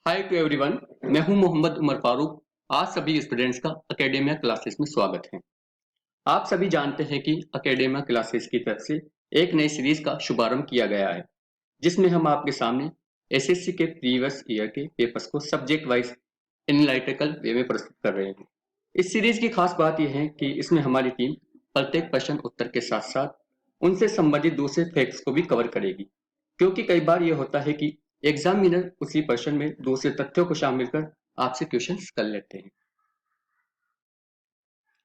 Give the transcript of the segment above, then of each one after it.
Hi to everyone. मैं हूं मोहम्मद उमर फारूक। आज सभी स्टूडेंट्स का एकेडेमिया क्लासेस में स्वागत है। आप सभी जानते हैं कि एकेडेमिया क्लासेस की तरफ से एक नई सीरीज का शुभारंभ किया गया है, जिसमें हम आपके सामने एसएससी के प्रीवियस ईयर के पेपर्स को सब्जेक्ट वाइज एनालिटिकल वे में प्रस्तुत कर रहे हैं। इस सीरीज की खास बात यह है कि इसमें हमारी टीम प्रत्येक प्रश्न उत्तर के साथ साथ उनसे संबंधित दूसरे फैक्ट्स को भी कवर करेगी, क्योंकि कई बार यह होता है कि एग्जामिनर उसी प्रश्न में दूसरे तथ्यों को शामिल कर आपसे क्वेश्चंस कर लेते हैं।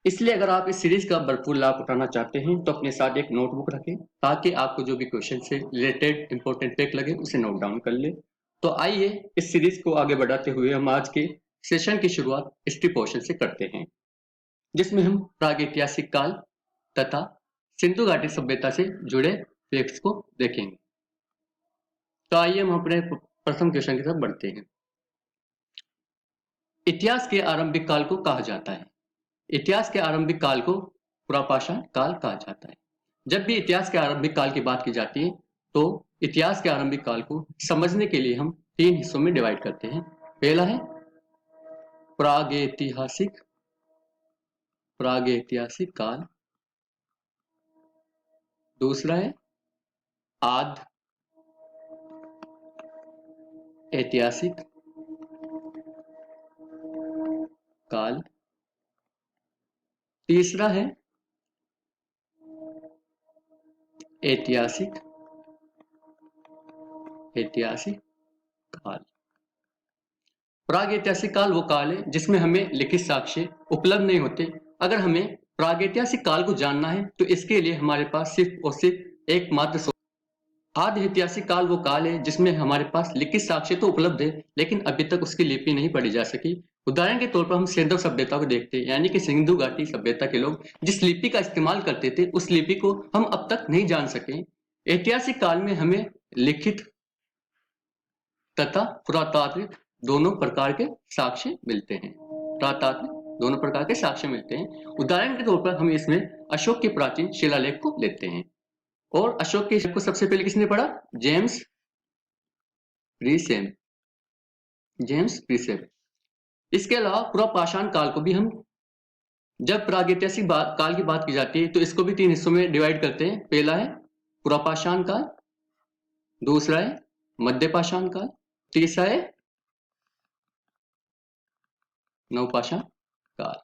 इसलिए अगर आप इस सीरीज का भरपूर लाभ उठाना चाहते हैं तो अपने साथ एक नोटबुक रखें, ताकि आपको जो भी क्वेश्चन से रिलेटेड इंपॉर्टेंट फैक्ट लगे उसे नोट डाउन कर ले। तो आइए इस सीरीज को आगे बढ़ाते हुए हम आज के सेशन की शुरुआत हिस्ट्री पोर्शन से करते हैं, जिसमें हम प्रागैतिहासिक काल तथा सिंधु घाटी सभ्यता से जुड़े फैक्ट्स को देखेंगे। तो आइए हम अपने प्रथम क्वेश्चन की तरफ बढ़ते हैं। इतिहास के आरंभिक काल को कहा जाता है। इतिहास के आरंभिक काल को पुरापाषाण काल कहा जाता है। जब भी इतिहास के आरंभिक काल की बात की जाती है तो इतिहास के आरंभिक काल को समझने के लिए हम तीन हिस्सों में डिवाइड करते हैं। पहला है प्रागैतिहासिक प्रागैतिहासिक काल, दूसरा है आद ऐतिहासिक काल, तीसरा है ऐतिहासिक ऐतिहासिक काल। प्रागैतिहासिक काल वो काल है जिसमें हमें लिखित साक्ष्य उपलब्ध नहीं होते। अगर हमें प्रागैतिहासिक काल को जानना है तो इसके लिए हमारे पास सिर्फ और सिर्फ एकमात्र आदि ऐतिहासिक काल वो काल है जिसमें हमारे पास लिखित साक्ष्य तो उपलब्ध है, लेकिन अभी तक उसकी लिपि नहीं पढ़ी जा सकी। उदाहरण के तौर पर हम सिंधु सभ्यता को देखते हैं, यानी कि सिंधु घाटी सभ्यता के लोग जिस लिपि का इस्तेमाल करते थे उस लिपि को हम अब तक नहीं जान सके। ऐतिहासिक काल में हमें लिखित तथा पुरातात्विक दोनों प्रकार के साक्ष्य मिलते हैं। पुरातात्विक दोनों प्रकार के साक्ष्य मिलते हैं। उदाहरण के तौर पर हम इसमें अशोक के प्राचीन शिलालेख को लेते हैं। और अशोक के को सबसे पहले किसने पढ़ा? जेम्स प्रीसेम। जेम्स प्रीसेम। इसके अलावा पुरापाषाण काल को भी हम, जब प्रागैतिहासिक काल की बात की जाती है तो इसको भी तीन हिस्सों में डिवाइड करते हैं। पहला है पुरापाषाण काल, दूसरा है मध्यपाषाण काल, तीसरा है नवपाषाण काल।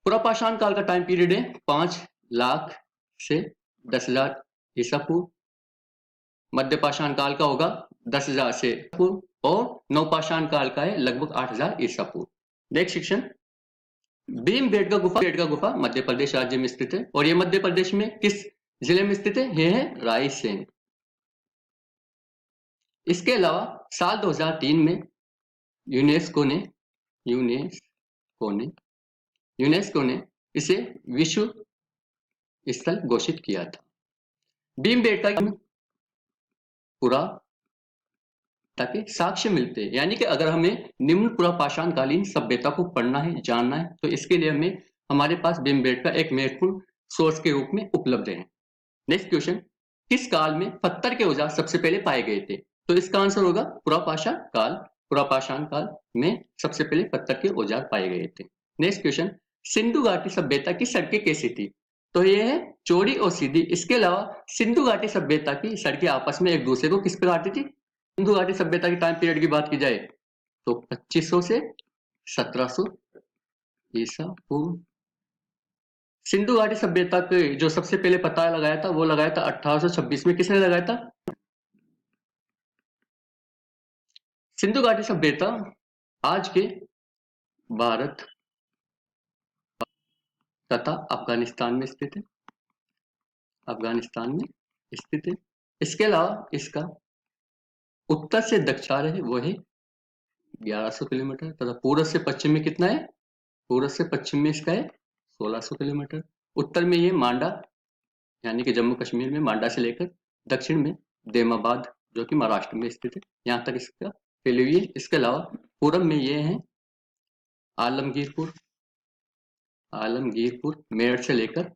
पुरापाषाण काल का टाइम पीरियड है 5 लाख से 10,000 ईसा पूर्व। मध्यपाषाण काल का होगा 10,000 से पूर्व, और नवपाषाण काल का है लगभग 8,000 ईसा पूर्व। नेक्स्ट सेक्शन, भीमबेटका गुफा मध्य प्रदेश राज्य में स्थित है। और ये मध्य प्रदेश में किस जिले में स्थित है? ये है रायसेन। इसके अलावा साल 2003 में यूनेस्को ने इसे विश्व स्थल घोषित किया था। भीमबेटका पुरा ताकि साक्ष्य मिलते हैं, यानी कि अगर हमें निम्न पुरापाषाण कालीन सभ्यता को पढ़ना है, जानना है, तो इसके लिए हमें हमारे पास भीमबेटका एक महत्वपूर्ण सोर्स के रूप में उपलब्ध है। नेक्स्ट क्वेश्चन, किस काल में पत्थर के औजार सबसे पहले पाए गए थे? तो इसका आंसर होगा पुरापाषाण काल। पुरापाषाण काल में सबसे पहले पत्थर के औजार पाए गए थे। नेक्स्ट क्वेश्चन, सिंधु घाटी सभ्यता की सड़कें कैसी थी? तो ये है चौड़ी और सीधी। इसके अलावा सिंधु घाटी सभ्यता की सड़कें आपस में एक दूसरे को किस प्रकार आती थी? सिंधु घाटी सभ्यता की टाइम पीरियड की बात की जाए तो 2500 से 1700 ईसा पूर्व। सिंधु घाटी सभ्यता के जो सबसे पहले पता लगाया था वो लगाया था 1826 में। किसने लगाया था? सिंधु घाटी सभ्यता आज के भारत तथा अफगानिस्तान में स्थित है। अफगानिस्तान में स्थित है। इसके अलावा इसका उत्तर से दक्षिण है वो है 1100 किलोमीटर, तथा पूर्व से पश्चिम में कितना है? पूर्व से पश्चिम में इसका है 1600 किलोमीटर। उत्तर में ये मांडा, यानी कि जम्मू कश्मीर में मांडा से लेकर दक्षिण में देमाबाद जो कि महाराष्ट्र में स्थित है, यहाँ तक इसका फैली हुई है। इसके अलावा पूर्व में ये है आलमगीरपुर। मेरठ से लेकर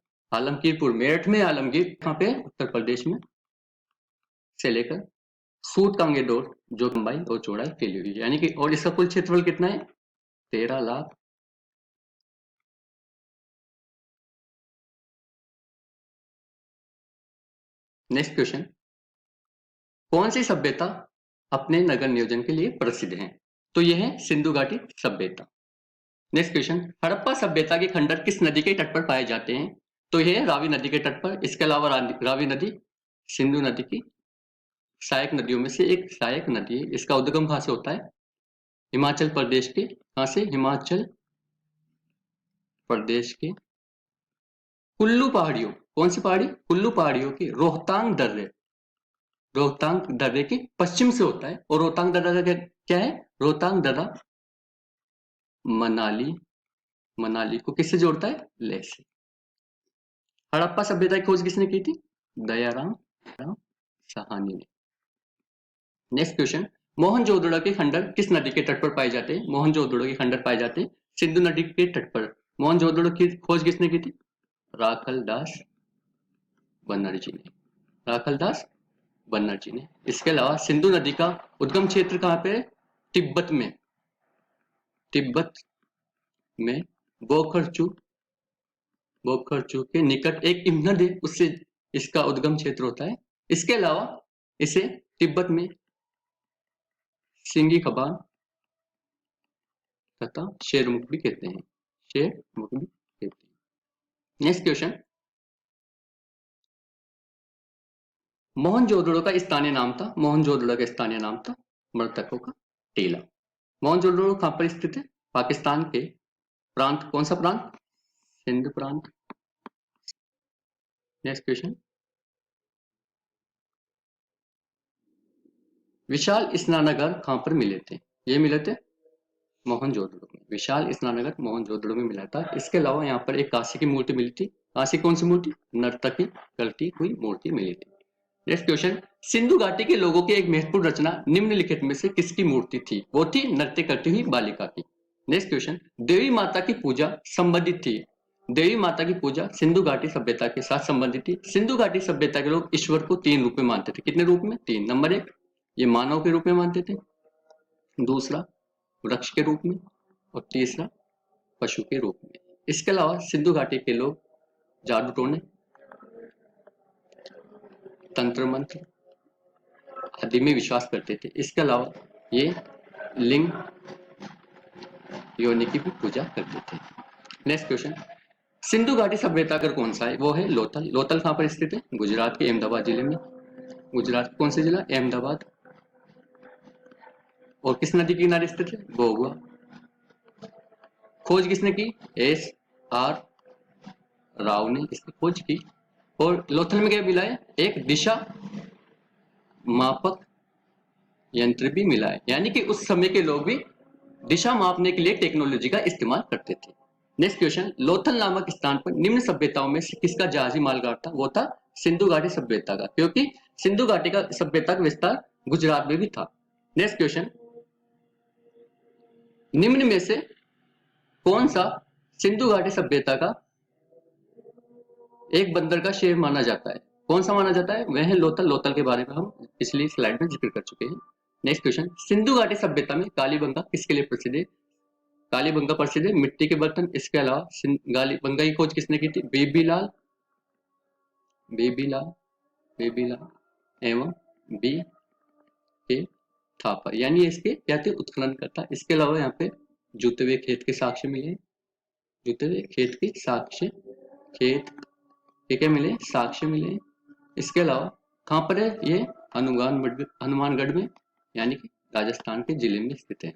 मेरठ में आलमगीर कहाँ पे? उत्तर प्रदेश में, से लेकर सूट कांगे डोर जो लंबाई और चौड़ाई फैली हुई है, यानी कि और इसका कुल क्षेत्रफल कितना है 13 लाख। नेक्स्ट क्वेश्चन, कौन सी सभ्यता अपने नगर नियोजन के लिए प्रसिद्ध है? तो यह है सिंधु घाटी सभ्यता। नेक्स्ट क्वेश्चन, हड़प्पा सभ्यता के खंडर किस नदी के तट पर पाए जाते हैं? तो यह है रावी नदी के तट पर। इसके अलावा रावी नदी सिंधु नदी की सहायक नदियों में से एक सहायक नदी है। इसका उद्गम कहां से होता है? हिमाचल प्रदेश के, कहां से? हिमाचल प्रदेश के कुल्लू पहाड़ियों, कौन सी पहाड़ी? कुल्लू पहाड़ियों के रोहतांग दर्रे, रोहतांग दर्रे के पश्चिम से होता है। और रोहतांग दर्रा का क्या है? रोहतांग दर्रा मनाली, मनाली को किससे जोड़ता है? लेह से। हड़प्पा सभ्यता की खोज किसने की थी? दयाराम साहनी ने। नेक्स्ट क्वेश्चन, मोहनजोदड़ो के खंडर किस नदी के तट पर पाए जाते हैं? मोहनजोदड़ो के खंडर पाए जाते हैं सिंधु नदी के तट पर। मोहनजोदड़ो की खोज किसने की थी? राखलदास बनर्जी ने, राखलदास बनर्जी ने। इसके अलावा सिंधु नदी का उद्गम क्षेत्र कहां पे है? तिब्बत में, तिब्बत में बोखरचू, बोखरचू के निकट एक हिमनद है, उससे इसका उद्गम क्षेत्र होता है। इसके अलावा इसे तिब्बत में सिंगी खबान तथा शेरमुख भी कहते हैं, शेरमुख भी कहते हैं। नेक्स्ट क्वेश्चन, मोहनजोदड़ो का स्थानीय नाम था, मोहनजोदड़ो का स्थानीय नाम था मृतकों का टीला। मोहनजोदड़ो कहां पर स्थित है? पाकिस्तान के प्रांत, कौन सा प्रांत? सिंध प्रांत। नेक्स्ट क्वेश्चन, विशाल स्नानागार कहां पर मिले थे? ये मिले थे मोहनजोदड़ो में। विशाल स्नानागार मोहनजोदड़ो में मिला था। इसके अलावा यहाँ पर एक काशी की मूर्ति मिली थी। काशी कौन सी मूर्ति? नर्तकी करती हुई मूर्ति मिली थी। नेक्स्ट क्वेश्चन, सिंधु घाटी के लोगों की एक महत्वपूर्ण रचना निम्नलिखित में से किसकी मूर्ति थी? वो थी नृत्य करती हुई बालिका की। नेक्स्ट क्वेश्चन, देवी माता की पूजा संबंधित थी, देवी माता की पूजा सिंधु घाटी सभ्यता के साथ संबंधित थी। सिंधु घाटी सभ्यता के लोग ईश्वर को 3 रूप में मानते थे। कितने रूप में? 3। नंबर 1, ये मानव के रूप में मानते थे, दूसरा वृक्ष के रूप में, और तीसरा पशु के रूप में। इसके अलावा सिंधु घाटी के लोग जादू टोने, तंत्र मंत्र आदि में विश्वास करते थे। इसके अलावा ये लिंग योनि की भी पूजा करते थे। नेक्स्ट क्वेश्चन, सिंधु घाटी सभ्यता का कौन सा है? वो है लोथल। लोथल कहां पर स्थित है? गुजरात के अहमदाबाद जिले में। गुजरात कौन से जिला? अहमदाबाद। और किस नदी के किनारे स्थित है? गोवा। खोज किसने की? एस आर राव ने इसकी खोज की। और लोथल में क्या मिला है? एक दिशा मापक यंत्र भी मिला है, यानी कि उस समय के लोग भी दिशा मापने के लिए टेक्नोलॉजी का इस्तेमाल करते थे। नेक्स्ट क्वेश्चन, लोथल नामक स्थान पर निम्न सभ्यताओं में से किसका जहाजी मालगाड़ था? वो था सिंधु घाटी सभ्यता का, क्योंकि सिंधु घाटी का सभ्यता का विस्तार गुजरात में भी था। नेक्स्ट क्वेश्चन, निम्न में से कौन सा सिंधु घाटी सभ्यता का एक बंदर का शहर माना जाता है? कौन सा माना जाता है? वह है लोथल। लोथल के बारे में हम पिछली स्लाइड में जिक्र कर चुके हैं। नेक्स्ट क्वेश्चन, सिंधु घाटी सभ्यता में कालीबंगा किसके लिए प्रसिद्ध है? कालीबंगा प्रसिद्ध है मिट्टी के बर्तन। इसके अलावा कालीबंगा की खोज किसने की थी? बेबीलाल, बेबीलाल, बेबीलाल एवं बी के थापर, यानी इसके क्या थे? उत्खनन करता। इसके अलावा यहाँ पे जुते हुए खेत के साक्ष्य मिले, जुते हुए खेत के साक्ष्य, खेत के क्या मिले? साक्ष्य मिले। इसके अलावा कहां पर है ये? हनुमानगढ़ में, यानी कि राजस्थान के जिले में स्थित है।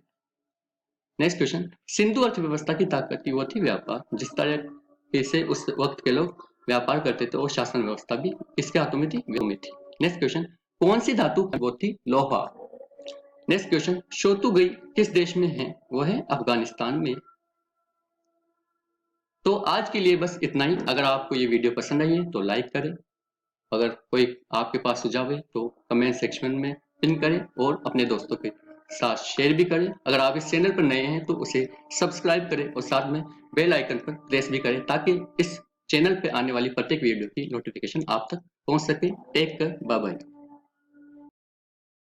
नेक्स्ट क्वेश्चन, सिंधु अर्थव्यवस्था की ताकत की वो थी व्यापार। जिस तरह से उस वक्त के लोग व्यापार करते थे और शासन व्यवस्था भी किसके हाथों में थी? में थी। नेक्स्ट क्वेश्चन, कौन सी धातु वो थी? लोहा। नेक्स्ट क्वेश्चन, शोतुगई किस देश में है? वो है अफगानिस्तान में। तो आज के लिए बस इतना ही। अगर आपको ये वीडियो पसंद आई है तो लाइक करें, अगर कोई आपके पास सुझाव है तो कमेंट सेक्शन में पिन करें और अपने दोस्तों के साथ शेयर भी करें। अगर आप इस चैनल पर नए हैं तो उसे सब्सक्राइब करें और साथ में बेल आइकन पर प्रेस भी करें, ताकि इस चैनल पे आने वाली प्रत्येक वीडियो की नोटिफिकेशन आप तक पहुंच सके। Take care, bye bye.